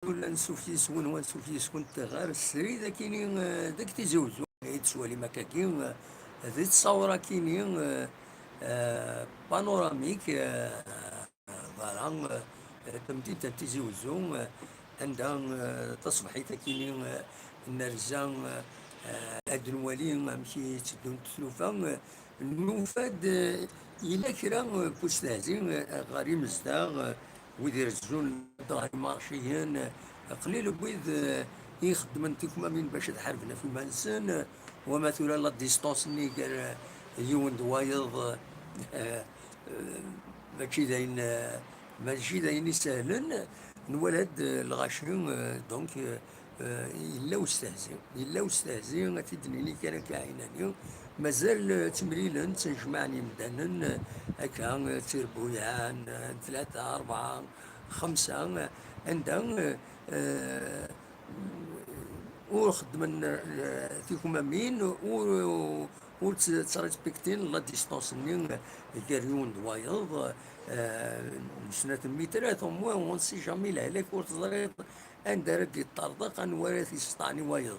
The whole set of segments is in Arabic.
ولا نسوف يسون ونسوف يسكن غير السري ذا كيني ذاك تيزوزو يتسوالي مكاكين ذي تصورة كيني بانوراميك فوالا تمديد تيزوزو عندها تصبحي تكيني نرجع أدنوالي مشي تدون تلوفا نوفاد إلا كرا بوستازين غاري مزداغ ويدي رجلون دراهم مارشيين قليل بويد يخدم تكما من باش تحاربنا في المنسن ومثلا لا ديستونس ني قال يون دوايض ماشي داين ماشي داين سهلا نولد الغاشم دونك إلا وستهزئ إلا وستهزئ تدنيني كان كايناني مازال تمريلا تنجمعني مدانا هكا تربويان ثلاثة أربعة خمسة عندها وخدمنا فيكم مين و تريسبكتين لا ديستونس نين كاريون دوايض سنة الميترات وموا ونسي جامي لهلاك ورتضريط عند ردي الطردق نورث يسطعني وايض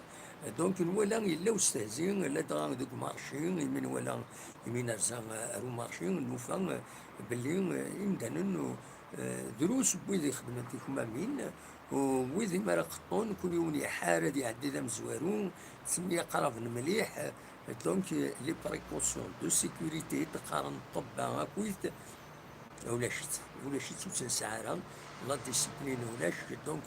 دونك نولا إلا وستهزين لا دغا دوك مارشي من ولا يمين رزا رو مارشي نوفا باللي يمدانا دروس بويدي خدمت فيكم مين وويدي مرا قطون كل يوم يحارد يعدي ذا مزوارون سمية قراب مليح دونك لي بريكوسيون دو سيكوريتي تقارن الطب كويت ولا شي تنسعرا لا ديسيبلين ولاش دونك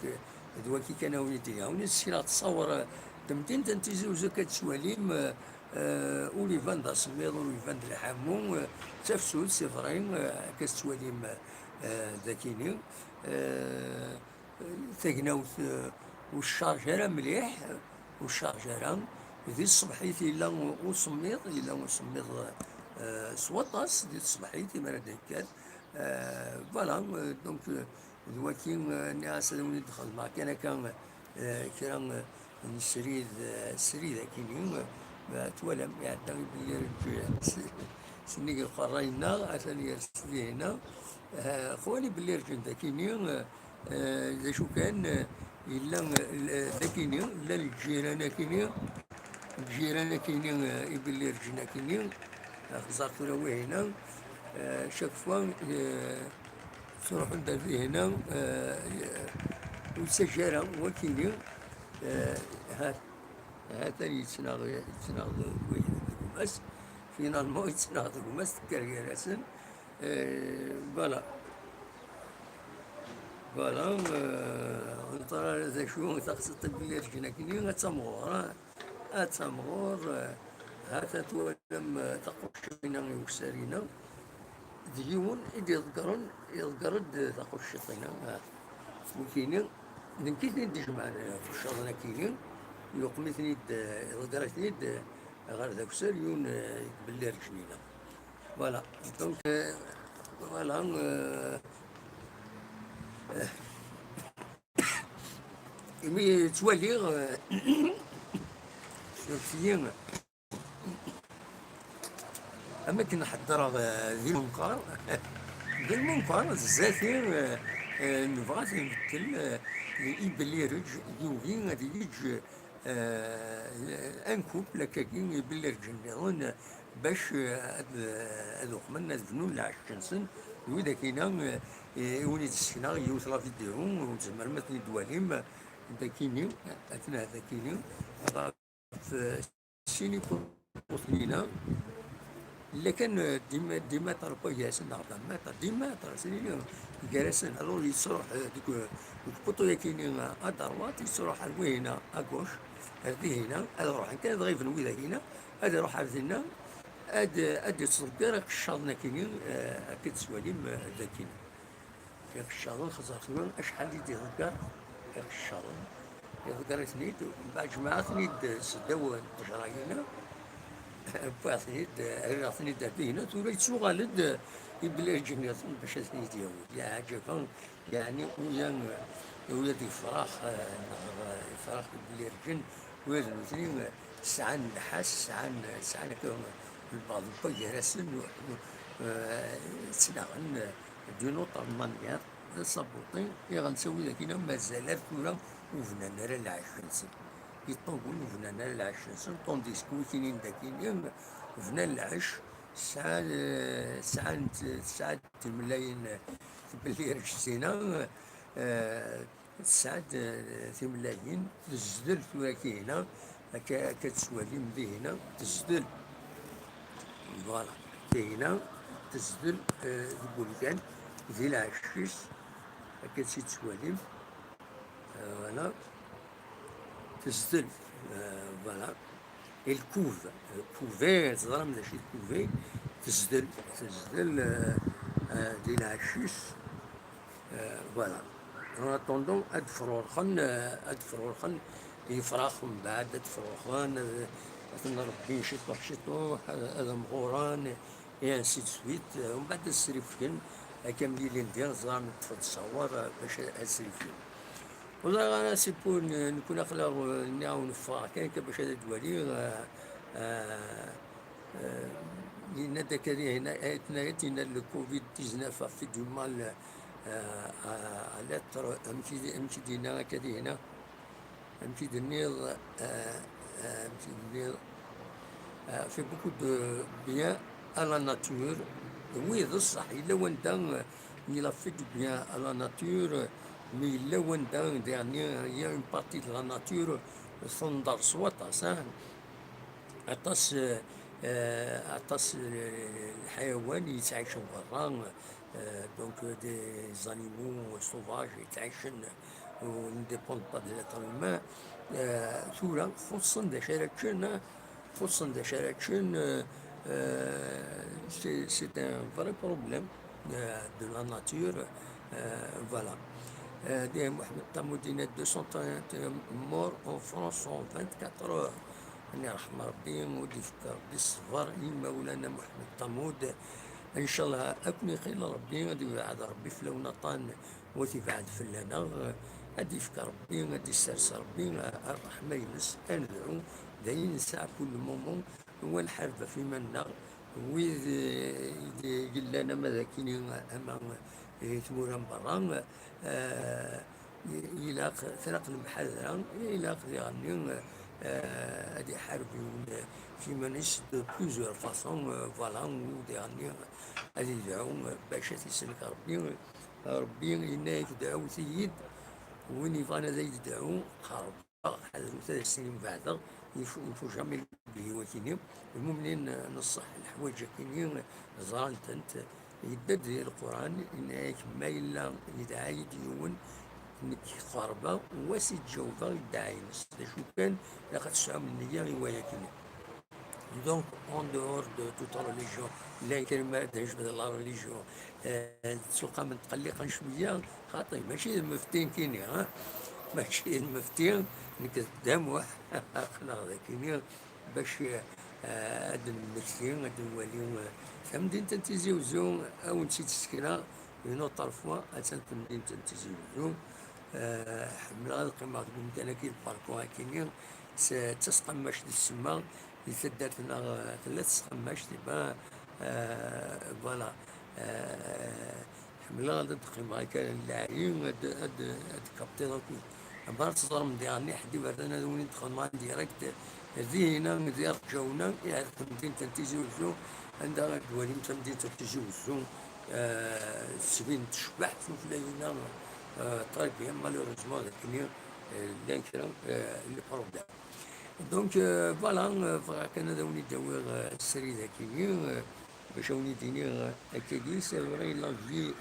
دواكي كان وليدي هاوني السيرة تصور تمدين تنتيزوزا كتسواليم اوليفان دا سميض اوليفان دا الحمو تفسود سفرين كتسواليم ذاكيني تاقناوت والشارجرة مليح والشارجرة ذي الصبحيتي إلا وسميض إلا وسميض سوطاس دي الصبحيتي مرة دكات فوالا دونك دواكي الناس اللي ندخل مع كان كان السري ذاكيني توالم يعطي بلي سنيك القراينا عشان يرسلي هنا خوالي بلي رجل ذاكيني إذا شو كان إلا ذاكيني لا الجيران كيني الجيران كيني يبلي رجلنا كيني خزرت له هنا شاك فوا تروح ندير فيه هنا وسجارة وكيني هذا يتناغ القماس فينالمون يتناغ القماس كريراسن فوالا فوالا نطرا هذا شو تقصد بلي رجعنا كيني غتمغور هاتا توالم تقوش بينا يكسرينا ديون إذا يذكرد تقوش شطينا وكيني نمكن نديش معنا في الشغل كيني يقمتني يذكرتني غير ذاك سريون باللي رجلينا فوالا دونك فوالا مي توالي شوفيين أما كنا حضر ذي المنكر ذي المنكر الزاتي نبغى نمثل يبلي رج يوغي غادي يجي ان كوبل كاكين يبلي رجل باش هذوك من الفنون العشنسن وإذا كاينة وليد السكنة يوصل فيديو وتزمر مثل دواليم ذاكيني أثناء ذاكيني سيني بوثنينا إلا كان ديما تربا ياسن نعرف ديما ترسلني جالسين الو يصرح ديك البوطو يكيني ادروات يصرح هنا اكوش هذه هنا هذا روح كان ضغيف نويدا هنا هذا روح هنا ادي تصدر الشاطنا كيني اكيد سواليم ذاكين ياك الشاطن خزرتنا اشحال يدي ذكر ياك الشاطن يذكر ثنيد بعد جماعة ثنيد سداو جراينا باثنيد ثنيد هنا تولي يتسوغالد يبلي جنيا باش ثنيد يهود يا عجبا يعني ويا ديك فراخ بلي رجن ويزن ثنين سعان نحاس سعان كون البعض بيا راسن سنغن دينو طرمانيات صابوطين غنساوي ذاك مازال ثورة وفنان راه العشرين يطول وفنان العشرين طونديس كوي كاينين داكين فنان العش ساعة ملايين باللي رشتينا ساعة ملايين تزدل ثورة كاينة كتسوالي مدي هنا تزدل فوالا كاينة تزدل البلدان ذي العشيش كتسي تسواليم فوالا تزدل فوالا الكوفي تزرع من شي الكوفي تزدل دي العشيش فوالا اون اتوندون هاد فروخن يفراخ من بعد هاد فروخان نربي شي طوح شي طوح هذا مغوران اي انسي دو سويت ومن بعد السري في الفيلم هكا ملي اللي ندير زرع نطفى التصور باش اسري الفيلم والله انا سي بور نكون اخلاق نعاون نفاق كاين باش هذا دوالي لان داك هنا هنا الكوفيد 19 في دو مال على امشي دينا كذي هنا امشي دنيض في بوكو دو بيان à la nature. Oui, صح إلا وندان il a fait du bien à la nature, mais إلا وندان dernier il y a une partie de la nature صندر سواطاس عطاس عطاس الحيوان يتعيشوا برا دونك دي زانيمو سوفاج يتعيشن ونديبوند با دو لاتر هومان ثورة خصوصا دا شاركشن c'est un vrai problème de la nature. Voilà. Mohamed Tamoudine, 231 morts en France en 24 heures. أن يرحم ربي ويدفك ربي الصبر مولانا محمد طمود ان شاء الله اكوني خير ربي غادي يبعد ربي في لونطان وتبعد فلانا غادي يفك ربي غادي يسرس ربي الرحمه ينس ندعو داين نسعى كل مومون هو الحرب في منا ويد قال لنا ماذا كاين اما ثمورا برا الى فرق المحاذره الى غني هذه حرب في منش دو بلوزيور فاسون فوالا وديرني هذه يدعو باش تسلك ربي ينايك دعو سيد وين يبغانا زي يدعو خرب حذروا 3 سنين بعد يفو جامي اللي هو كيني المؤمنين نصح الحوايج كاينين زران تنت يدد ديال القران ينايك ما الا يدعي ديون انك خربه واسي تجاوبها يدعي نص شو كان لقد تسعى من النية روايه كيني دونك اون دور دو توت ريليجيون لا كلمه دايش بدل لا ريليجيون تلقى متقلقا شويه خاطي ماشي المفتين كاينين ماشي المفتين نقدام واحد خلاص كاينين باش هاد المفتين هاد الواليون مدينة تنتيزي وزون او نسيت السكنه اون اوتر فوا اتسنت مدينة تنتيزي وزون حمل غاد القيمة كان كاين الباركور كاينين تسقماش ديال السما اللي دارت لنا 3 سقماش دابا فوالا حمل غاد القيمة كان اللاعبين هاد كابتن عبارة تصدر من ديالني حدي بردنا وين ندخل مع ديريكت هذه هنا ندير جونا يعني مدينة تنتيجي وزون عندها دوالي مدينة تنتيجي وزون سبين تشبح شوف لينا طيب هي مالوريزمون لكن لان كرا لي بروبليم دونك فوالا كان هذا وني داوي السري ذاكي باش وني ديني اكيدي سي فري لا في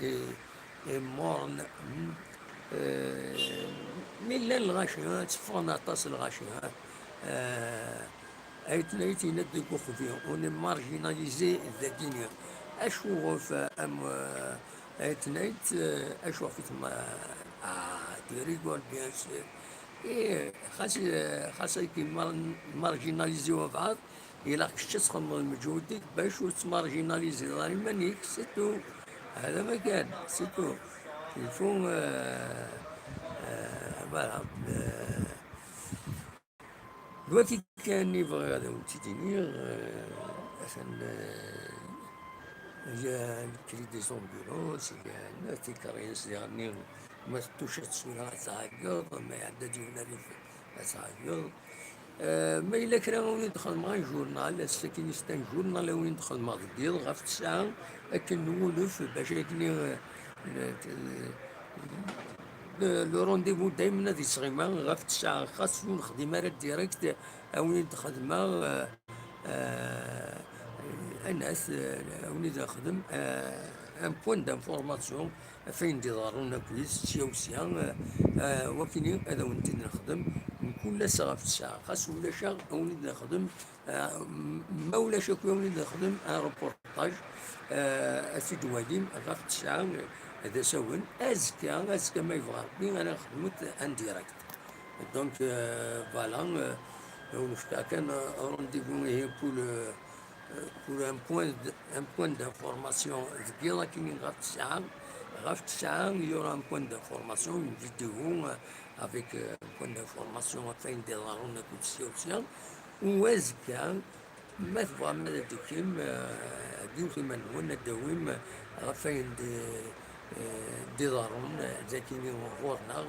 مورن ملا الغاشيه تفرنا طاس الغاشيه ايتنايتي ندقو خفيهم اون مارجيناليزي الذاتينيا اشوف ام ايتنايت اشوف في تريغول بيان سور ايه خاص كي مارجيناليزيو بعض الى كنت تخدم المجهود باش تمارجيناليزي مانيك سيتو هذا ما كان سيتو الفون فوالا دلوقتي كان يبغي هذا ونتيني عشان الكري دي زومبيرونس الناس تيكرينس يعني ما تشتش ولا تعيط ما يعدد ولا ريف تعيط. ما إلا كرا وين ندخل مع جورنال الساكن يستان جورنال وين ندخل مع الديض غاف الساعة أكن نولف باش يكني لو رونديفو دايما هذه صغيمة غاف الساعة خاص نخدم راه ديريكت وين نخدم الناس وليد نخدم ان بوان دانفورماسيون فين ديدارونا كويس شي وسيا وكيني هذا ونتي نخدم كل ساعة في الساعة خاص ولا شا وليد نخدم ما ولا شا وليد نخدم ان روبورتاج اسيد واليم غاف الساعة هذا ساون ازكى ما يبغى ربي انا خدمت ان ديريكت دونك فوالا ونفكا كان رونديفو هي pour un point d'information كبيرة كيما غاف الساعة il y aura un point d'information une vidéo avec un point d'information فين ديرونا كل شيء وشيء وازكى ما تبغى ما تكيم ديو كيما نقولنا الدويم فين ديدارون ذاكيني غورنا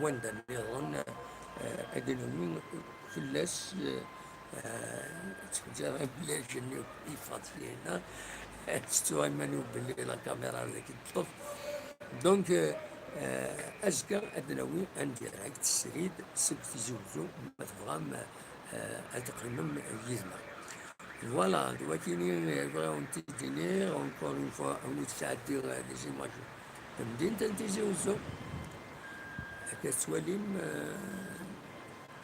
ووندا نيرون أدنومين فلاس تجرب بلا جنوب يفاض فينا تستوى منو باللي لا كاميرا ذاك الطف دونك أزكى أدنوي أن ديريكت السريد سبت زوزو ما تبغى تقريبا يزمع فوالا دلوقتي يبغاو نتيجيني اونكور اون فوا وليت تعدي لي زيماج مدينة تنتيجي وزو كتوليم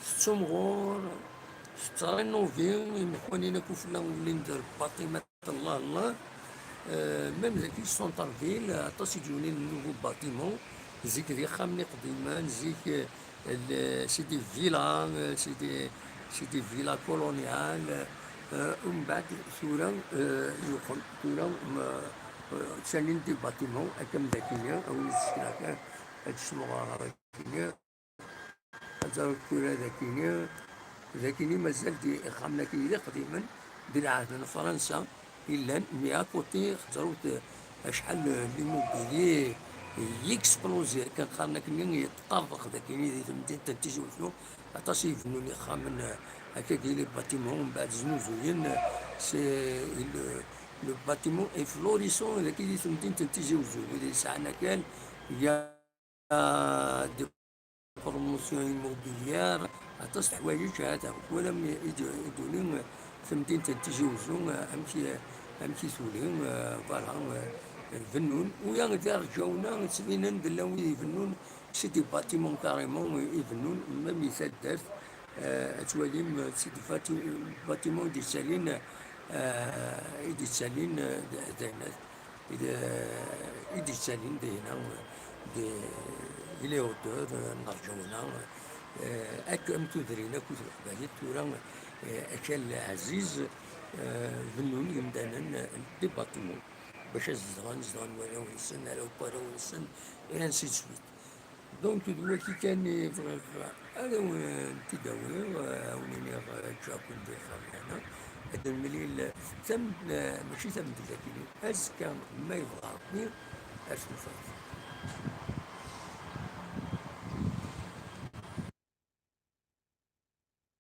ستمغور سترينوفي يمكنني كوفنا ولي ندير باطيمات الله الله ميم ذاك سونتر فيل عطاس يجوني نوفو باتيمون زيك ذي خامني قديما زيك سيدي فيلا سيدي فيلا كولونيال ومن بعد ثورة يقول ثورة تسالين دي باتيمون أكم ذاكية أو السكراكة هاد السمغارة ذاكية هاد الكورة ذاكية مازال دي خامنا كي قديما بالعهد من فرنسا إلا مي أكوتي خزروت شحال ليموبيلي يكسبلوزي كان خامنا كي يتطرق ذاكية دي مدينة تنتيجي وشنو عطاش يبنوني خامن هكا لي باتيمون من بعد زنوزوين سي لو باتيمون اي فلوريسون هذاك اللي في مدينة تنتيجي وزو اللي ساعنا كان يا دي بروموسيون ايموبيليير عطاس حوايج هذا ولا يدوني في مدينة تنتيجي وزو امشي سولين فوالا الفنون ويا رجعونا سمينا ندلاو يفنون سي دي باتيمون كاريمون يفنون ما مثال دارت تواليم سيدي باتيمون دي سالين دي سالين دينا دي سالين دينا دي إلي أوتور نرجونا أكم تدرينا كتر قبالي تورا أكل عزيز فنون يمدانا دي باتيمون باش زدغان ولا ونسن على وبارا ونسن إلى نسيت سويت دونك دلوقتي كان هذا تداوي ونيني جاكون بخامنا هذا المليل ثم ماشي ثم دلوقتي أزكى ما يبغى ربي أشوفه